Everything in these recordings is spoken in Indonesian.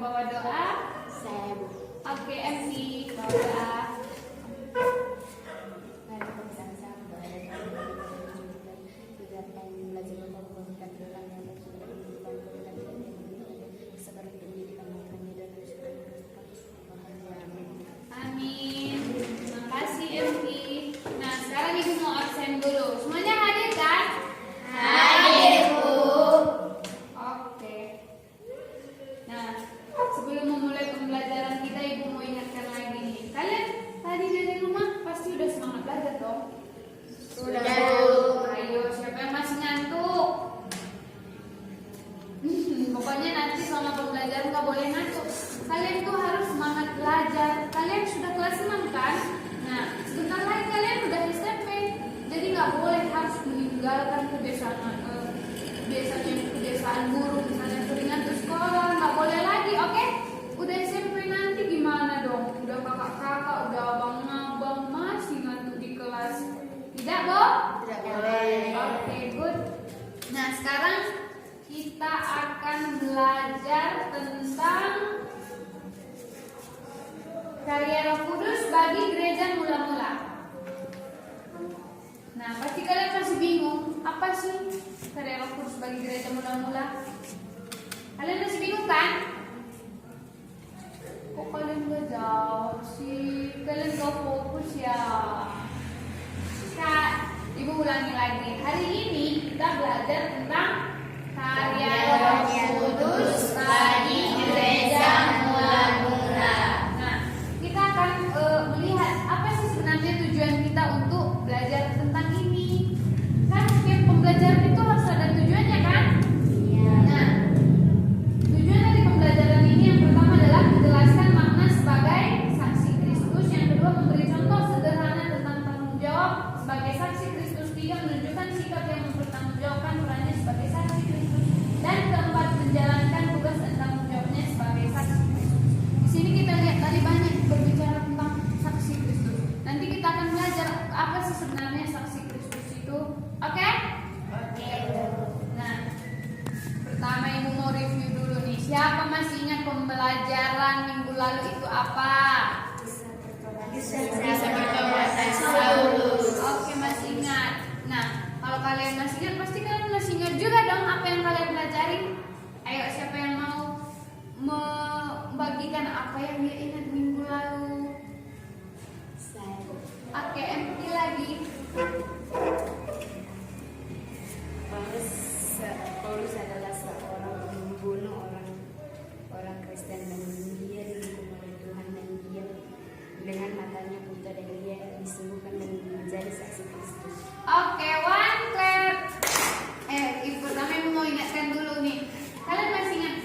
bawa doa? Saya Bu. Oke, MI bawa doa. Amin. Makasih MI. Nah, sekarang Ibu mau absen dulu. Semuanya hadir kan? Hadir Bu. Oke. Nah, sebelum memulai pembelajaran kita, Ibu mau ingatkan lagi nih. Kalian tadi dari rumah pasti udah semangat belajar dong? Sudah Bu. Ayo, siapa yang masih ngantuk? Pokoknya nanti selama pembelajaran nggak boleh ngantuk. Kalian tuh harus semangat belajar. Kalian sudah kelas 6 kan? Nah, sebentar lagi kalian udah SMP. Jadi nggak boleh harus meninggalkan kebiasaan buruk, misalnya sering ngantuk sekolah, nggak boleh lagi, oke? Udah SMP nanti gimana dong? Udah kakak-kakak, udah abang-abang masih ngantuk di kelas. Tidak, Bo? Tidak boleh. Oke, good. Nah, sekarang kita akan belajar tentang karya Roh Kudus bagi gereja mula-mula. Nah, pasti kalian masih bingung, apa sih karya Roh Kudus bagi gereja mula-mula? Kalian masih bingung kan? Kok kalian gak jawab sih? Kalian gak fokus ya? Kak, Ibu ulangi lagi. Hari ini kita belajar tentang karya Roh Kudus bagi gereja mula-mula. Nah, kita akan melihat apa sih sebenarnya tujuan kita untuk belajar tentang ini. Kan setiap pembelajaran itu harus ada tujuannya kan? Iya. Nah, tujuan dari pembelajaran ini yang pertama adalah menjelaskan makna sebagai saksi Kristus. Yang kedua, memberi contoh sederhana tentang tanggung jawab sebagai saksi Kristus. Tiga, menunjukkan sikap yang mempertanggungjawabkan perannya sebagai saksi Kristus. Dan keempat, menjalankan tugas dan tanggung jawabnya sebagai saksi Kristus. Di sini kita lihat tadi banyak berbicara tentang saksi Kristus. Nanti kita akan belajar apa sih sebenarnya saksi Kristus itu. Oke? Oke. Nah, pertama Ibu mau review dulu nih. Siapa masih ingat pembelajaran minggu lalu itu apa? Bisa berkata Saulus. Oke, masih ingat. Nah, kalau kalian masih ingat, pasti kalian masih ingat juga dong apa yang kalian pelajari. Ayo, siapa yang mau membagikan apa yang dia ingat minggu lalu? Saya Bu. Oke, MT lagi. Paulus adalah seorang pembunuh orang Kristen dan dia dihukum oleh Tuhan dan dia dengan matanya buta dan dia disembuhkan dan menjadi saksi Kristus. Oke, one clap. Pertama Ibu mau ingatkan dulu nih. Kalian masih ingat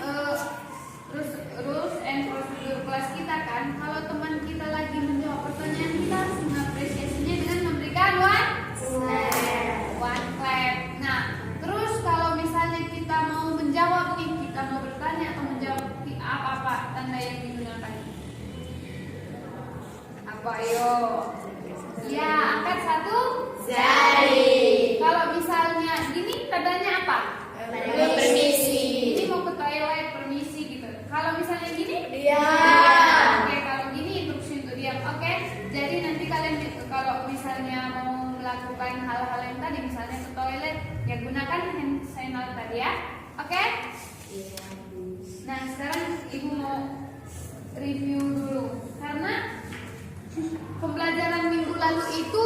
rules and procedure kelas kita kan? Kalau teman kita lagi menjawab pertanyaan, kita harus mengapresiasinya dengan memberikan one clap. Nah, terus kalau misalnya kita mau menjawab nih, kita mau bertanya atau menjawab apa tanda yang digunakan? Apa yo? Ya, angkat satu Jari. Kalau misalnya gini tandanya apa? Permisi. Ini mau ke toilet, permisi gitu. Kalau misalnya gini? Diam. Oke, kalau gini instruksi untuk diam. Oke, jadi nanti kalian kalau misalnya mau melakukan hal-hal yang tadi, misalnya ke toilet, ya gunakan hand signal tadi ya. Oke? Nah, sekarang Ibu mau review dulu karena pembelajaran minggu lalu itu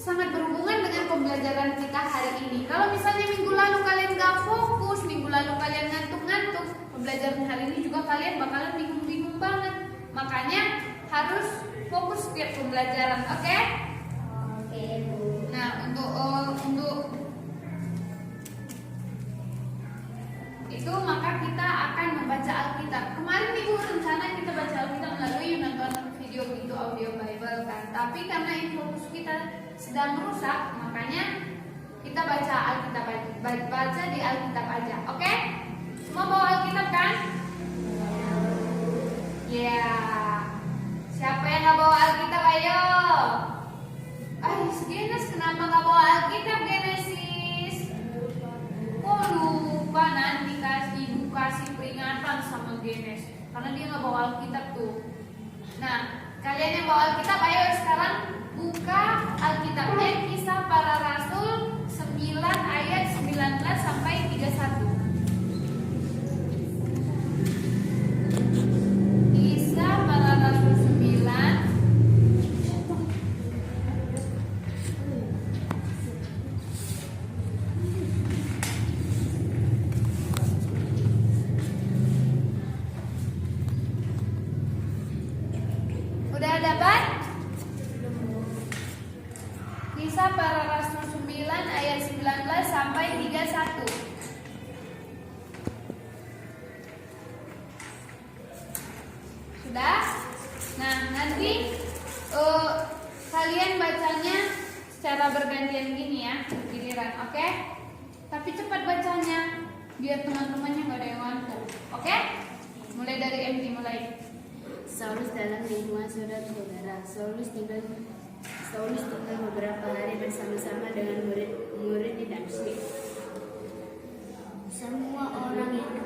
sangat berhubungan dengan pembelajaran kita hari ini. Kalau misalnya minggu lalu kalian gak fokus, minggu lalu kalian ngantuk-ngantuk, pembelajaran hari ini juga kalian bakalan bingung-bingung banget. Makanya harus fokus setiap pembelajaran, oke? Oke Bu. Nah, untuk itu maka kita akan membaca Alkitab. Kemarin Ibu rencana kita baca Alkitab melalui nonton video gitu audio Bible kan. Tapi karena fokus kita sedang rusak, makanya kita baca Alkitab aja. Baca di Alkitab aja. Oke? Semua bawa Alkitab kan? Ya. Siapa yang gak bawa Alkitab ayo? Genesis kenapa gak bawa Alkitab Genesis? Kok lupa nanti Ibu kasih peringatan sama Genesis. karena dia nggak bawa Alkitab tuh. Nah, kalian yang bawa Alkitab, ayo sekarang buka Alkitabnya Kisah Para Rasul 9 ayat 19 sampai 31. Kisah Para Rasul 9. Udah dapat? Kisah Para Rasul 9 ayat 19 sampai 31. Sudah? Nah, nanti kalian bacanya secara bergantian gini ya, giliran, oke? Tapi cepat bacanya, biar teman-temannya nggak ada yang ngantuk, oke? Mulai dari MT mulai. Saulus dalam lingkungan saudara-saudara. Saulus tinggal beberapa hari bersama-sama dengan murid-murid di Damsyik. Semua orang itu.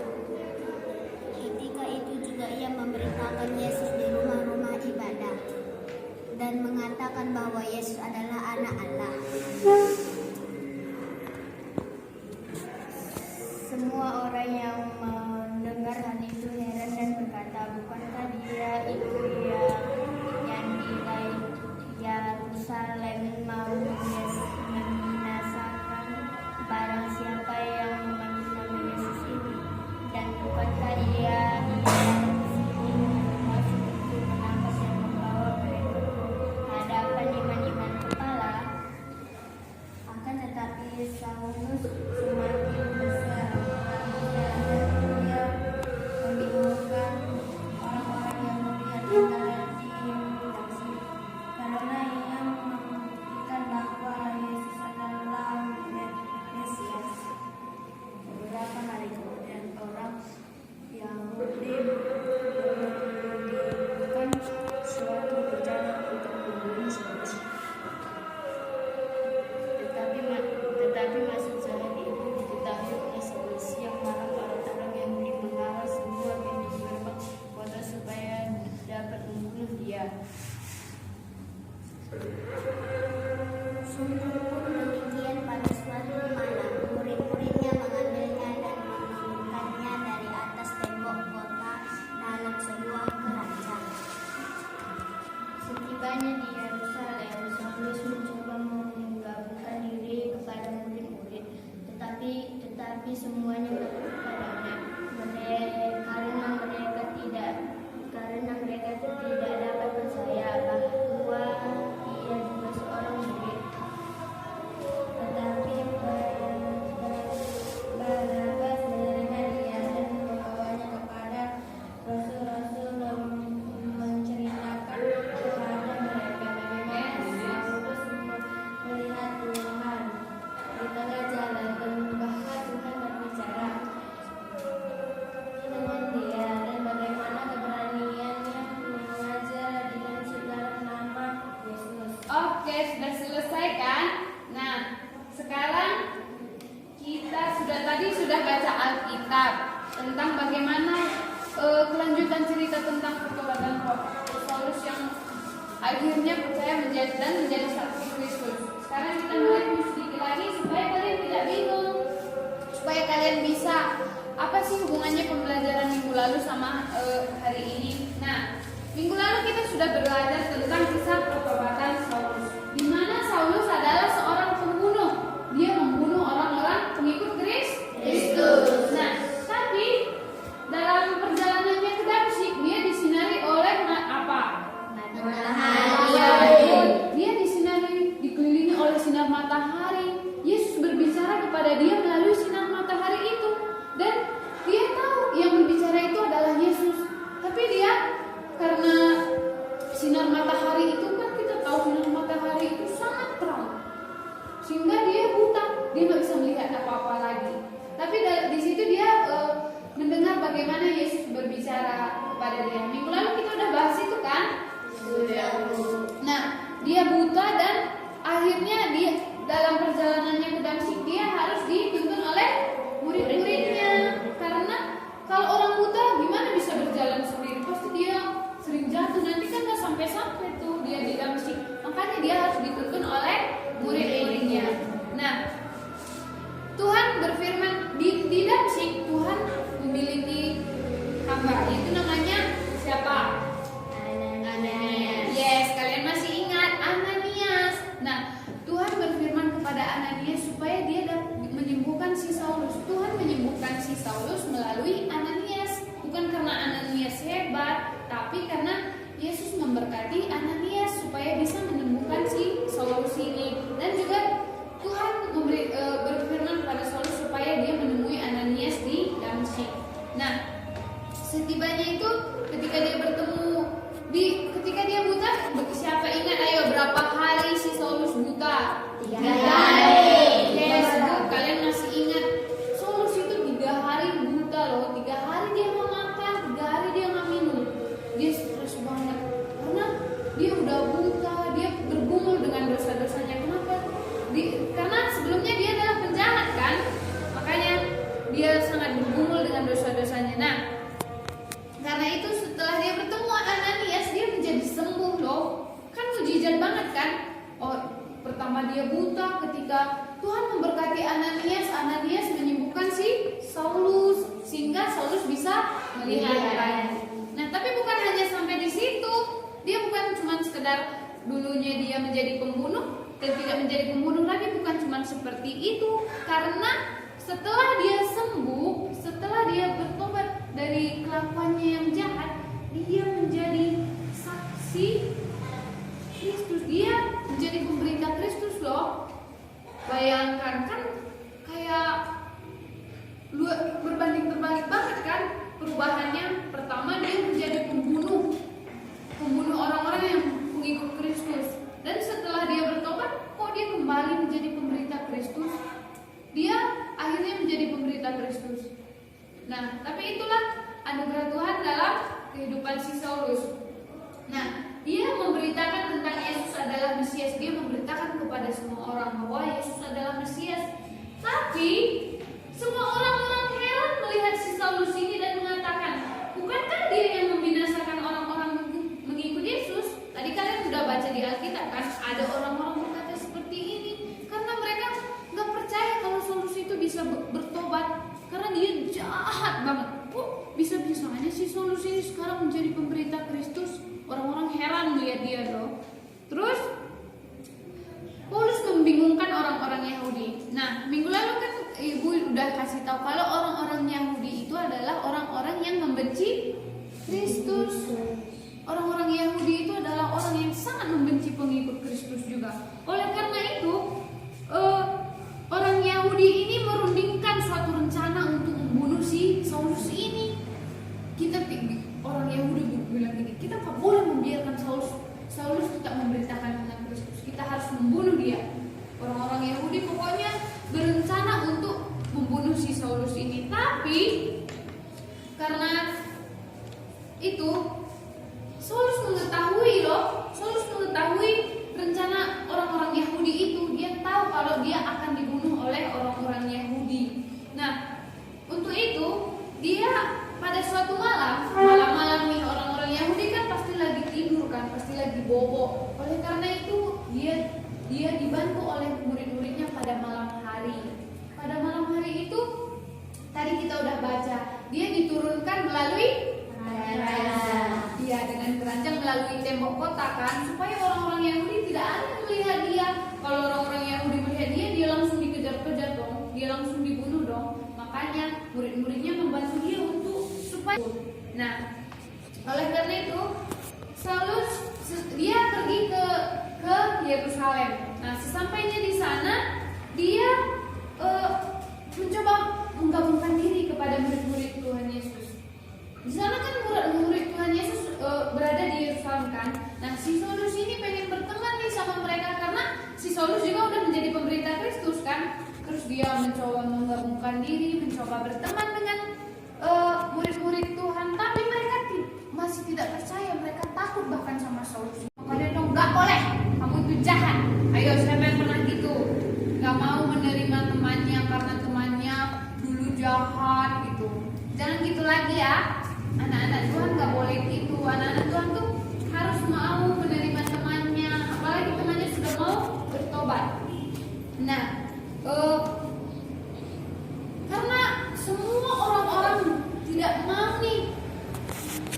Ketika itu juga ia memberitakan Yesus di rumah-rumah ibadah dan mengatakan bahwa Yesus adalah anak Allah. Semua orang yang mendengar hal itu heran dan berkata, bukankah dia itu yang di Yerusalem mau membinasakan barang siapa yang memanggil nama Yesus ini? Dan bukankah ia masuk untuk menangkap dan membawa mereka ke hadapan iman-iman kepala? Akan tetapi Saulus semakin berserak dan dia membingungkan orang-orang yang melihat antara di Damsyik, karena ia membuktikan bahwa Yesus adalah Mesias. Beberapa hari kemudian orang Yahudi melakukan suatu rencana untuk membunuh Saulus. Tetapi maksud jalan itu diketahui oleh Saulus. Siang malam orang-orang Yahudi mengawal semua pintu gerbang kota supaya dapat membunuh dia. Sungguh pun demikian pada suatu malam, murid-muridnya mengambilnya dan menurunkannya dari atas tembok kota dalam sebuah keranjang. Setibanya di Yerusalem, Saulus mencoba menggabungkan diri kepada murid-murid, tetapi semuanya takut padanya, karena mereka tidak dapat percaya bahwa ia juga seorang murid. Tetapi Barnabas menerima dia dan membawanya kepada rasul-rasul dan menceritakan kepada mereka bagaimana Saulus melihat Tuhan di tengah jalan dan bahwa Tuhan berbicara dengan dia dan bagaimana keberaniannya mengajar dengan segala nama Yesus. Oke, sudah selesai kan? Nah, sekarang kita sudah baca Alkitab tentang bagaimana kelanjutan cerita tentang pertobatan Saulus yang akhirnya percaya menjadi saksi Kristus. Sekarang kita mulai sedikit lagi supaya kalian tidak bingung, supaya kalian bisa apa sih hubungannya pembelajaran minggu lalu sama hari ini. Nah, minggu lalu kita sudah belajar tentang kisah pertobatan Saulus, di mana Saulus adalah seorang pembunuh. Dia membunuh orang-orang pengikut Kristus. Nah, tapi dalam perjalanannya ke Damsyik, dia disinari oleh apa? Matahari. Dia dikelilingi oleh sinar matahari. Yesus berbicara kepada dia melalui sinar matahari itu, dan dia tahu yang berbicara itu adalah Yesus. Tapi dia, karena sinar matahari itu kan kita tahu sinar matahari itu sangat terang, sehingga dia buta, dia nggak bisa melihat apa-apa lagi. Tapi di situ dia mendengar bagaimana Yesus berbicara kepada dia. Minggu lalu kita udah bahas itu kan? Sudah. Nah, dia buta dan akhirnya dia dalam perjalanannya ke Damsyik dia harus dituntun oleh murid-muridnya. Karena kalau orang buta gimana bisa berjalan seperti itu ketika dia bertemu ketika dia buta, siapa ingat ayo berapa hari si Saulus buta? 3 hari. Yes, kalian masih ingat Saulus itu 3 hari buta loh. 3 hari dia nggak makan, 3 hari dia nggak minum. Dia stres banget karena dia udah buta, dia bergumul dengan dosa-dosanya. Kenapa? Karena sebelumnya dia adalah penjahat kan, makanya dia sangat bergumul dengan dosa-dosanya. Nah, karena itu setelah dia bertemu Ananias, dia menjadi sembuh loh. Kan mujizat banget kan? Oh, pertama dia buta, ketika Tuhan memberkati Ananias, Ananias menyembuhkan si Saulus sehingga Saulus bisa melihat lagi. Nah, tapi bukan hanya sampai di situ. Dia bukan cuma sekedar dulunya dia menjadi pembunuh dan tidak menjadi pembunuh lagi, bukan cuma seperti itu. Karena setelah dia sembuh, setelah dia bertobat dari kelakuannya yang jahat, dia menjadi saksi Kristus. Dia menjadi pemberita Kristus loh. Bayangkan kan, kayak berbanding terbalik banget kan perubahannya. Pertama dia menjadi pembunuh orang-orang yang mengikut Kristus, dan setelah dia bertobat, kok dia kembali menjadi pemberita Kristus. Dia akhirnya menjadi pemberita Kristus. Nah, tapi itulah anugerah Tuhan dalam kehidupan si Saulus. Nah, dia memberitakan tentang Yesus adalah Mesias. Dia memberitakan kepada semua orang bahwa Yesus adalah Mesias. Tapi semua orang-orang heran melihat si Saulus ini dan mengatakan, bukankah dia yang membinasakan orang-orang mengikut Yesus? Tadi kalian sudah baca di Alkitab kan, ada orang-orang berkata seperti ini karena mereka nggak percaya kalau Saulus itu bisa bertobat, karena dia jahat banget. Kok bisa-bisanya si Saulus ini sekarang menjadi pemberita Kristus? Orang-orang heran melihat dia loh. Terus Paulus membingungkan orang-orang Yahudi. Nah, minggu lalu kan ibu udah kasih tahu kalau orang-orang Yahudi itu adalah orang-orang yang membenci Kristus. Orang-orang Yahudi itu adalah orang yang sangat membenci pengikut Kristus juga. Oleh karena itu, orang Yahudi ini merundingkan suatu rencana untuk membunuh si Saulus ini. Orang Yahudi bilang gini, kita tak boleh membiarkan Saulus tidak memberitakan tentang Kristus. Kita harus membunuh dia. Orang-orang Yahudi pokoknya berencana untuk membunuh si Saulus ini. Tapi karena itu Saulus mengetahui rencana orang-orang Yahudi itu. Dia tahu kalau dia akan dibunuh oleh orang-orang Yahudi. Nah, untuk itu dia pada suatu malam nih, orang-orang Yahudi kan pasti lagi tidur kan, pasti lagi bobo. Oleh karena itu dia dibantu oleh murid-muridnya pada malam hari. Pada malam hari itu tadi kita udah baca, dia diturunkan melalui dia dengan keranjang melalui tembok kota kan, supaya orang-orang Yahudi tidak ada yang melihat dia. Kalau orang-orang Yahudi melihat dia langsung dikejar-kejar dong, dia langsung dibunuh dong. Makanya murid-muridnya membantu dia untuk supaya. Nah, oleh karena itu Saulus dia pergi ke Yerusalem. Nah, sesampainya di sana dia mencoba menggabungkan diri kepada murid-murid Tuhan Yesus. Di sana kan murid Tuhan Yesus berada di Yerusalem kan. Nah, si Saulus ini pengen berteman nih sama mereka karena si Saulus juga udah menjadi pemberita Kristus kan. Terus dia mencoba menggabungkan diri, mencoba berteman dengan murid-murid Tuhan, tapi mereka masih tidak percaya. Mereka takut bahkan sama Saulus. Makanya dong, nggak boleh, kamu itu jahat. Ayo, siapa yang pernah gitu? Nggak mau menerima temannya karena temannya dulu jahat gitu. Jangan gitu lagi ya. Anak-anak Tuhan nggak boleh gitu. Anak-anak Tuhan tuh harus mau menerima temannya, apalagi temannya sudah mau bertobat. Nah, karena semua orang-orang tidak mau nih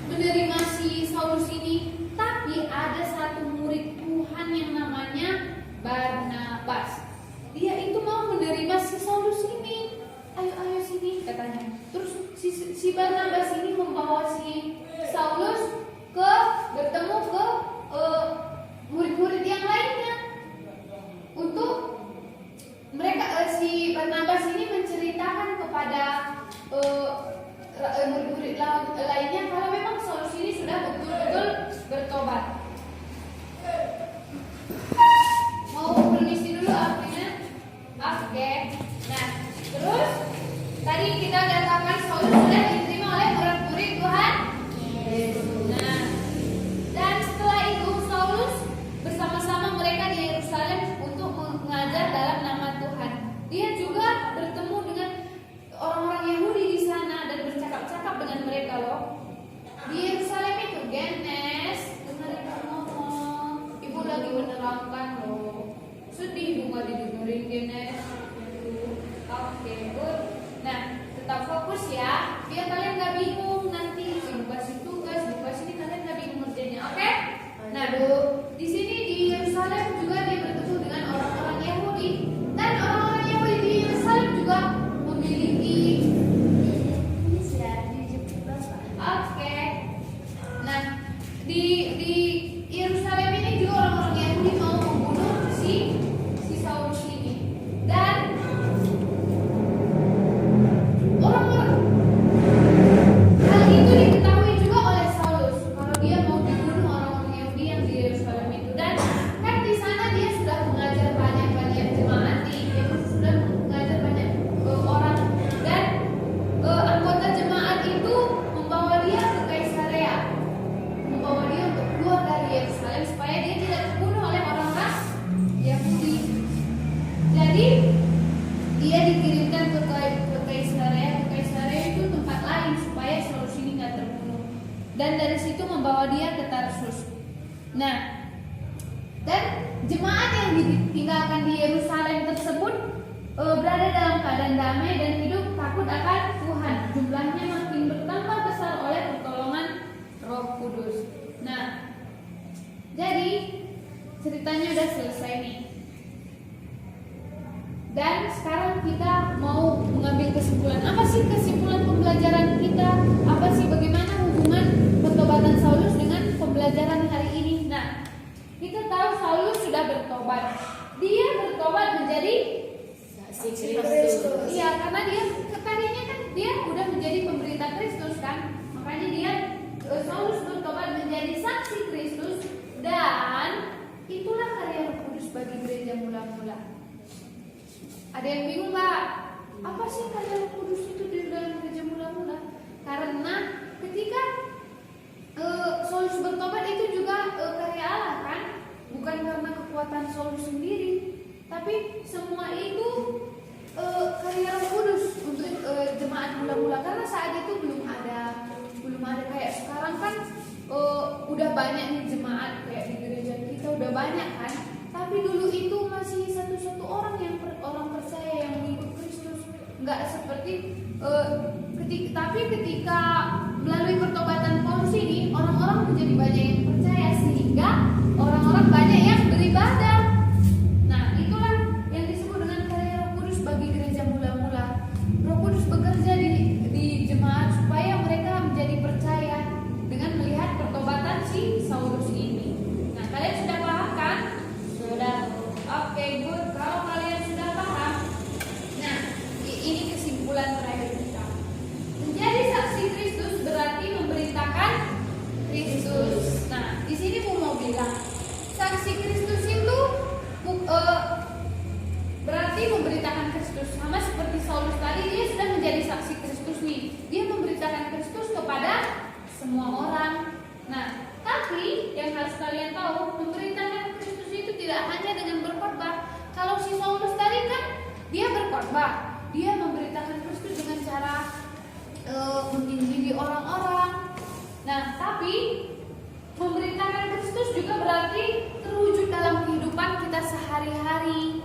menerima si Saulus ini, tapi ada satu murid Tuhan yang namanya Barnabas. Dia itu mau menerima si Saulus ini. Ayo sini katanya. Terus si Barnabas ini membawa si Saulus bertemu ke murid-murid yang lainnya untuk mereka. Si Barnabas ini menceritakan kepada murid-murid lainnya kalau memang Nah, di sini di Yerusalem juga dia bertemu dengan orang-orang Yahudi, dan orang-orang Yahudi di Yerusalem juga memiliki. Ini sudah dijemput Bapak. Oke. Nah, di Yerusalem ini juga orang-orang Yahudi mau membunuh si Saulus ini. Dan orang-orang hal itu diketahui juga oleh Saulus kalau dia mau dibunuh orang-orang Yahudi yang di Yerusalem itu. Dan kan di sana dia sudah mengajar banyak jemaat, dia sudah mengajar banyak orang, dan anggota jemaat itu membawa dia ke Kaisarea, membawa dia untuk keluar dari Yerusalem supaya dia tidak terbunuh oleh orang-orang Yahudi. Jadi dia dikirimkan ke Kaisarea. Kaisarea itu tempat lain supaya Saulus ini nggak terbunuh. Dan dari situ membawa dia ke Tarsus. Nah, dan jemaat yang ditinggalkan di Yerusalem tersebut berada dalam keadaan damai dan hidup takut akan Tuhan. Jumlahnya makin bertambah besar oleh pertolongan Roh Kudus. Nah, jadi ceritanya udah selesai nih. Dan sekarang kita mau mengambil kesimpulan. Apa sih kesimpulan pembelajaran kita? Apa sih bagaimana hubungan pertobatan Saulus dengan pembelajaran hari ini? Nah, kita tahu Saulus sudah bertobat. Dia bertobat menjadi Saksi Kristus. iya, karena dia tadinya kan dia udah menjadi pemberita Kristus kan. Makanya dia Saulus bertobat menjadi saksi Kristus, dan itulah karya Roh Kudus bagi gereja mula-mula. Ada yang bingung nggak? Apa sih karya Roh Kudus itu di dalam gereja mula-mula? Karena ketika Saulus bertobat itu juga karya Allah kan, bukan karena kekuatan Saulus sendiri, tapi semua itu karya Roh Kudus untuk jemaat mula-mula. Karena saat itu belum ada kayak sekarang kan, udah banyak nih jemaat kayak di gereja kita udah banyak kan. Tapi dulu itu masih satu-satu orang yang orang percaya yang mengikut Kristus, nggak seperti ketika melalui pertobatan Paulus ini orang-orang menjadi banyak yang percaya sehingga orang-orang banyak yang beribadah. Nah, itulah yang disebut dengan karya Roh Kudus bagi gereja mula-mula. Roh Kudus bekerja di jemaat supaya mereka menjadi percaya dengan melihat pertobatan si Saulus ini. Nah, kalian sudah paham kan? Sudah. Oke, good. Kalau kalian sudah paham, nah ini kesimpulan terakhir kita. Menjadi saksi Kristus berarti memberitakan Kristus. Nah, di sini mau bilang saksi Kristus itu berarti memberitakan Kristus. Sama seperti Saulus tadi, dia sudah menjadi saksi Kristus nih. Dia memberitakan Kristus kepada semua orang. Nah, tapi yang harus kalian tahu, memberitakan Kristus itu tidak hanya dengan berkhotbah. Kalau si Saulus tadi kan dia berkhotbah, dia memberitakan Kristus dengan cara menginjili orang-orang. Nah, tapi memberitakan Kristus juga berarti terwujud dalam kehidupan kita sehari-hari,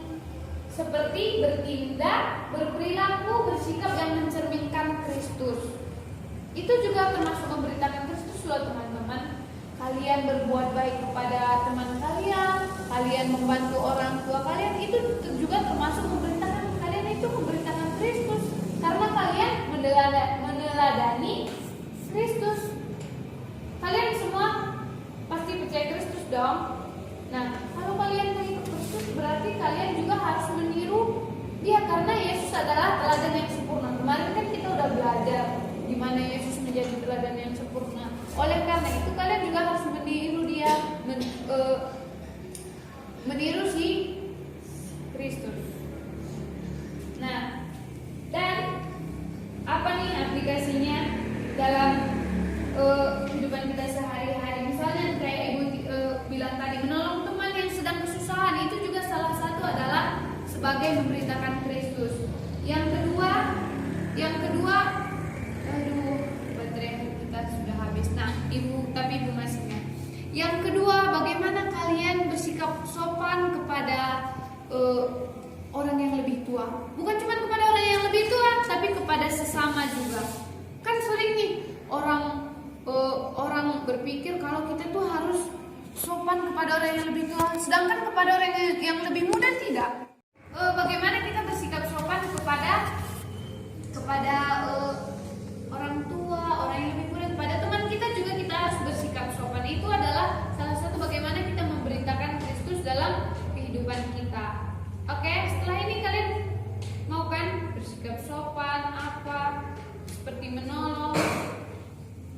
seperti bertindak, berperilaku, bersikap yang mencerminkan Kristus. Itu juga termasuk memberitakan Kristus loh teman-teman. Kalian berbuat baik kepada teman kalian, kalian membantu orang tua kalian, itu juga termasuk memberitakan. Kalian itu memberitakan Kristus karena kalian meneladani Kristus. Kalian semua pasti percaya Kristus dong. Nah, kalau kalian mengikut Kristus berarti kalian juga harus meniru Dia, karena Yesus adalah teladan yang sempurna. Kemarin kan kita udah belajar gimana Yesus menjadi teladan yang sempurna. Oleh karena itu kalian juga harus meniru Dia, meniru si Kristus. Nah, dan apa nih aplikasinya dalam kehidupan kita sehari-hari? Misalnya kayak Ibu bilang tadi, menolong teman yang sedang kesusahan, itu juga salah satu adalah sebagai memberitakan Kristus. Yang kedua, aduh, baterai kita sudah habis. Nah, Ibu masih ingat. Yang kedua, bagaimana kalian bersikap sopan kepada orang yang lebih tua. Bukan cuma kepada orang yang lebih tua, tapi kepada sesama juga. Kan sering nih orang berpikir kalau kita tuh harus sopan sopan kepada orang yang lebih tua, sedangkan kepada orang yang lebih muda tidak. Bagaimana kita bersikap sopan kepada orang tua, orang yang lebih muda, kepada teman kita juga kita harus bersikap sopan. Itu adalah salah satu bagaimana kita memberitakan Kristus dalam kehidupan kita. Oke, setelah ini kalian mau kan bersikap sopan apa seperti menolong,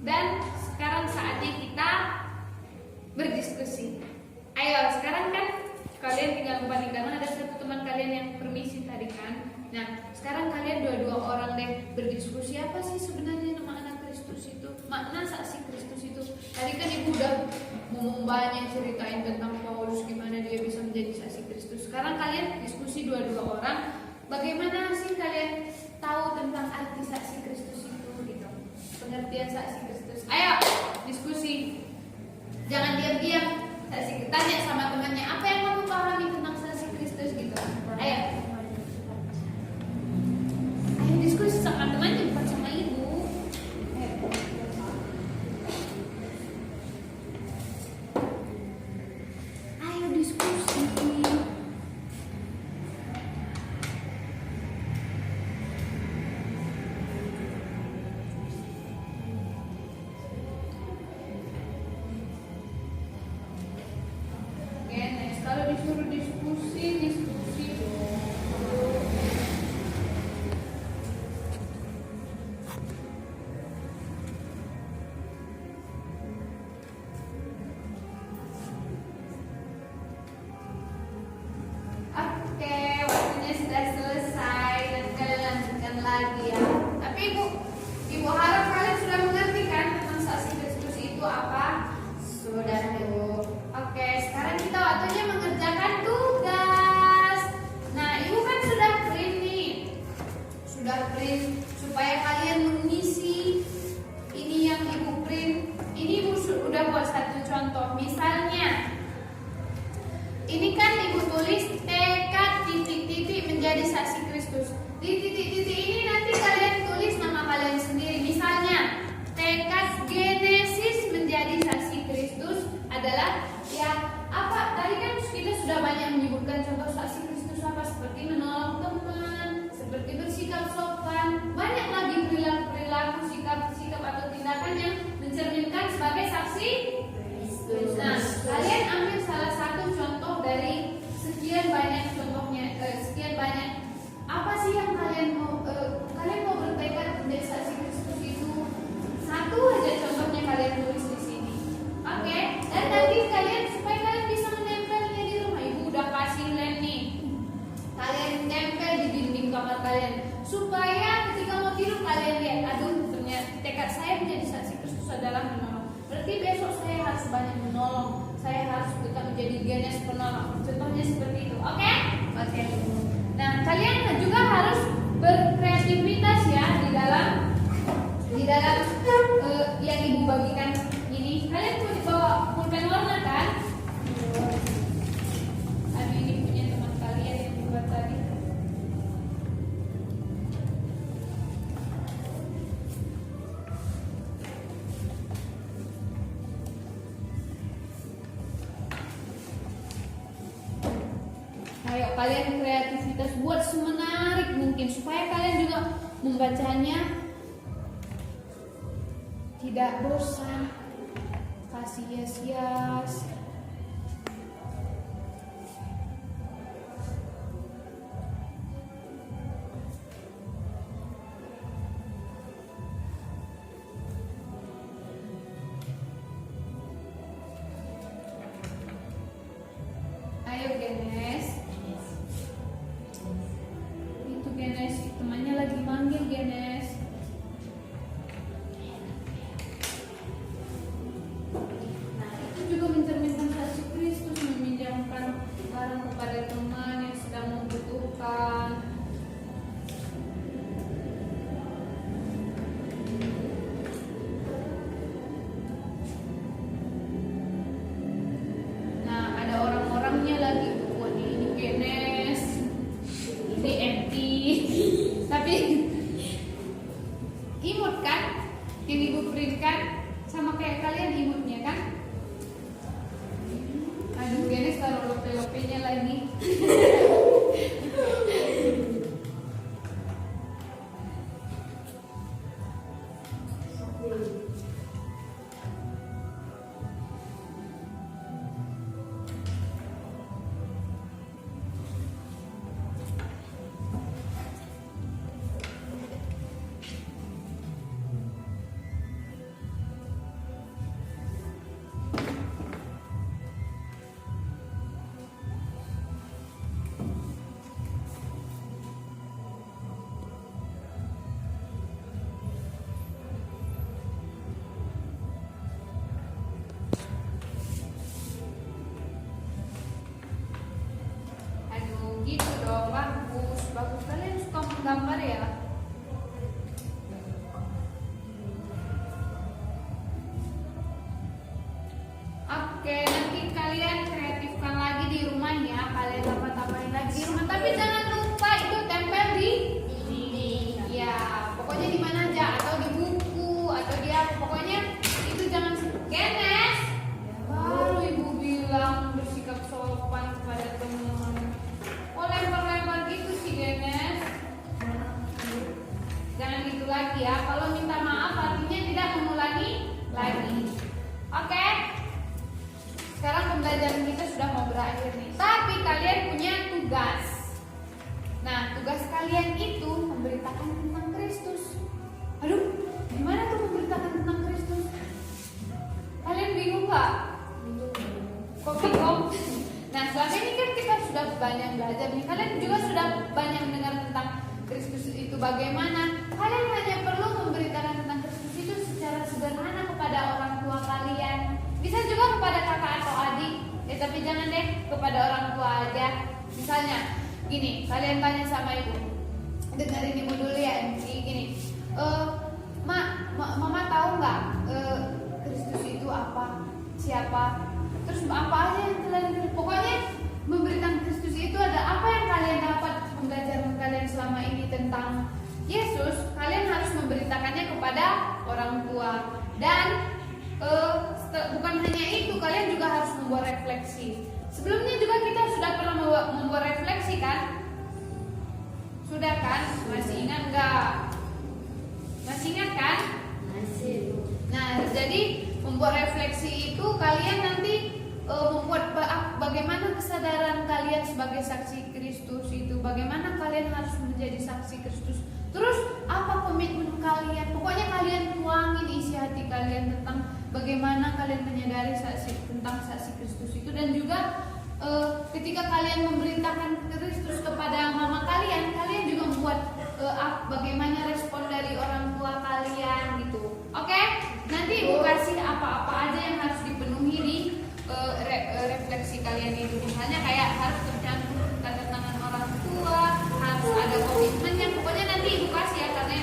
dan sekarang saatnya kita berdiskusi. Ayo, sekarang kan kalian tinggal membandingkan, ada satu teman kalian yang permisi tadi kan. Nah, sekarang kalian dua-dua orang deh berdiskusi apa sih sebenarnya makna Kristus itu, makna saksi Kristus itu. Tadi kan ibu udah ngomong banyak ceritain tentang Paulus gimana dia bisa menjadi saksi Kristus. Sekarang kalian diskusi dua-dua orang, bagaimana sih kalian tahu tentang arti saksi Kristus itu gitu, pengertian saksi Kristus. Ayo diskusi, jangan diam-diam. Saksi, tanya sama temannya, apa yang kamu pahami tentang saksi Kristus gitu. Ayo diskusi sama temannya, bukan sama ibu. Ayo diskusi. Kalau disuruh diskusi dong. Oke, waktunya sudah selesai dan kalian lanjutkan lagi ya. Tapi ibu harap kalian sudah mengerti kan tentang saksi Kristus itu apa? Sudah ibu. Oke, sekarang kita waktunya mengerjakan tugas. Nah, ibu kan sudah print nih. Sudah print supaya kalian mengisi ini yang ibu print. Ini ibu sudah buat satu contoh. Misalnya, ini kan ibu tulis tekad titik-titik menjadi saksi Kristus. Di titik-titik ini nanti kalian tulis nama kalian sendiri. Misalnya, tekad Genesis menjadi saksi Kristus adalah ya apa? Tadi kan kita sudah banyak menyebutkan contoh saksi Kristus apa, seperti menolong teman, seperti bersikap sopan, banyak lagi perilaku sikap atau tindakan yang mencerminkan sebagai saksi Kristus. Nah, kalian ambil salah satu contoh dari sekian banyak contohnya, sekian banyak. Apa sih yang kalian mau bertekad menjadi saksi Kristus itu? Satu aja contohnya kalian tulis di sini. Oke, dan nanti kalian supaya kalian bisa menempelnya di rumah, ibu udah kasih lem nih. Kalian tempel di dinding kamar kalian supaya ketika mau tidur kalian lihat, aduh ternyata tekad saya menjadi saksi Kristus adalah menolong. Berarti besok saya harus banyak menolong. Saya harus tetap menjadi genes penolong. Contohnya seperti itu. Oke? Oke. Nah, kalian juga harus berkreativitas ya di dalam yang ibu bagikan ini. Kalian punya bawa pulpen warna kan? Aduh, ini punya teman kalian yang dibuat tadi. Ayo kalian kreativitas, buat semenarik mungkin supaya kalian juga membacanya tidak bosan. Kasih hias-hias. Ayo Genes. Itu Genes, temannya lagi manggil Genes. Nah, itu juga mencerminkan nih. Tapi kalian punya tugas. Nah, tugas kalian itu memberitakan tentang Kristus. Aduh, gimana tuh memberitakan tentang Kristus? Kalian bingung nggak? Kok bingung? Nah, selama ini kan kita sudah banyak belajar nih. Kalian juga sudah banyak mendengar tentang Kristus itu bagaimana. Kalian hanya perlu memberitakan tentang Kristus itu secara sederhana kepada orang tua kalian. Bisa juga kepada kakak atau adik. Tapi jangan deh kepada orang tua aja. Misalnya, gini, kalian tanya sama ibu. Dengerin ibu dulu ya. Gini, Mama tahu nggak Kristus itu apa? Siapa? Terus apa aja yang kalian, pokoknya memberitakan Kristus itu ada apa yang kalian dapat pembelajaran kalian selama ini tentang Yesus. Kalian harus memberitakannya kepada orang tua. Dan bukan hanya itu, kalian juga harus membuat refleksi. Sebelumnya juga kita sudah pernah membuat refleksi kan? Sudah kan? Masih ingat nggak? Masih ingat kan? Masih. Nah, jadi membuat refleksi itu kalian nanti membuat bagaimana kesadaran kalian sebagai saksi Kristus itu, bagaimana kalian harus menjadi saksi Kristus. Terus apa komitmen kalian? Pokoknya kalian tuangin isi hati kalian tentang bagaimana kalian menyadari tentang saksi Kristus itu. Dan juga ketika kalian memberitakan Kristus kepada mama kalian, kalian juga membuat bagaimana respon dari orang tua kalian gitu. Oke? Nanti ibu kasih apa-apa aja yang harus dipenuhi di refleksi kalian itu. Misalnya kayak harus tercantum tanda tangan orang tua, harus ada komitmennya. Pokoknya nanti ibu kasih ya, karena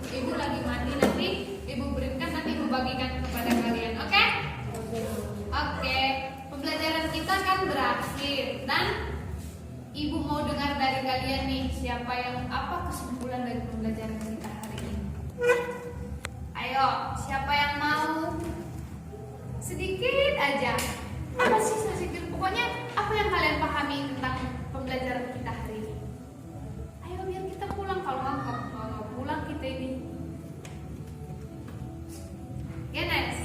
ibu lagi mandi, nanti ibu berikan, nanti ibu bagikan kepada kalian. Oke? Oke. Pembelajaran kita kan berakhir dan ibu mau dengar dari kalian nih, siapa yang apa kesimpulan dari pembelajaran kita hari ini? Ayo, siapa yang mau? Sedikit aja. Apa sih sedikit? Pokoknya apa yang kalian pahami tentang pembelajaran kita hari ini? Ayo biar kita pulang, kalau nggak pulang kita ini. Genes.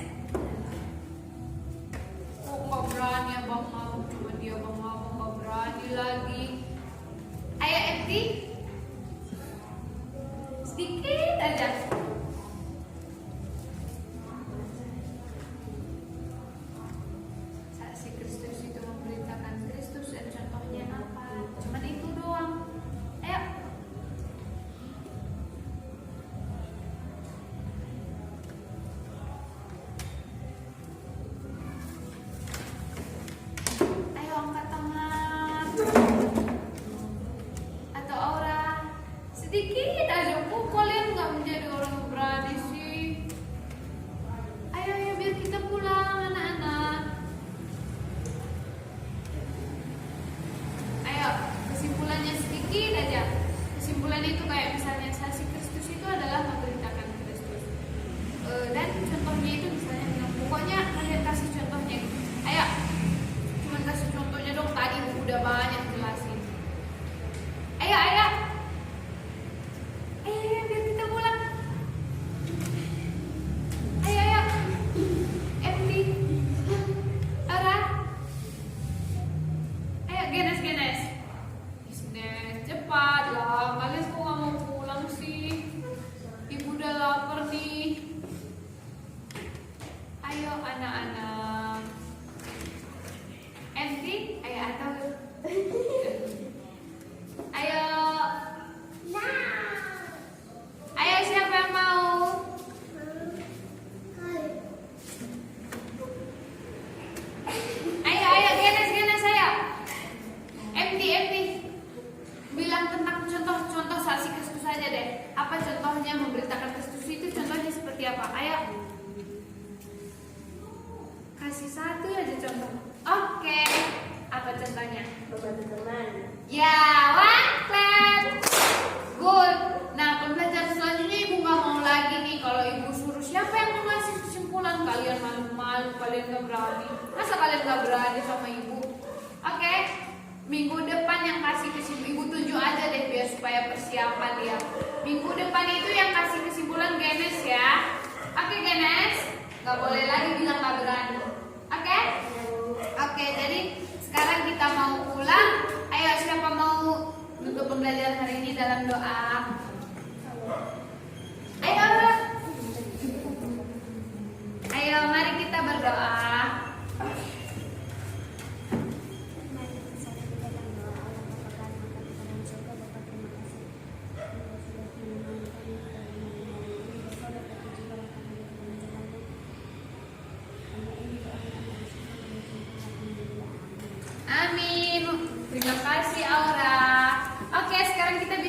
Oh, nggak berani abang mau, cuma dia abang mau, nggak berani lagi. Ayo Eti, sedikit aja. Saksi Kristus itu memberitakan Kristus dan contohnya apa? Cuman itu doang. Ayo. Ayo angkat tangan. Atau Aura. Sedikit aja. Kok kalian nggak menjadi orang berani sih? Ayo ya biar kita pulang anak-anak. Ayo, kesimpulannya sedikit aja. Kesimpulannya itu kayak misalnya saksi Kristus itu adalah memberitakan Kristus. Dan contohnya itu misalnya, pokoknya kalian kasih contohnya. Ayo, cuman kasih contohnya dong. Tadi udah banyak jelasin. Ayo, ayo. Ayo, biar kita pulang. Ayo, ayo. Empty. Ara. Ayo, Genes. Cepat lah. Kalian kok nggak mau pulang sih? Ibu udah lapar nih. Ayo anak-anak. Empty. Ayo atau. Ayo. Ayo siapa yang mau? Ayo Genes ayo. Empty. Bilang tentang contoh saksi Kristus saja deh. Apa contohnya memberitakan Kristus itu, contohnya seperti apa? Ayo. Kasih satu aja contoh. Oke. Apa contohnya? Membantu teman. Ya, one clap. Good. Nah, pembelajaran selanjutnya ibu nggak mau lagi nih kalau ibu suruh siapa yang mau ngasih kesimpulan. Kalian malu-malu, kalian nggak berani. Masa kalian nggak berani sama ibu? Oke. Minggu depan yang kasih kesimpulan, ibu tunjuk aja deh biar supaya persiapan dia. Minggu depan itu yang kasih kesimpulan Genes ya. Oke Genes, nggak boleh lagi bilang nggak berani. Oke? Oke, jadi sekarang kita mau Terima kasih Aura. Oke, sekarang kita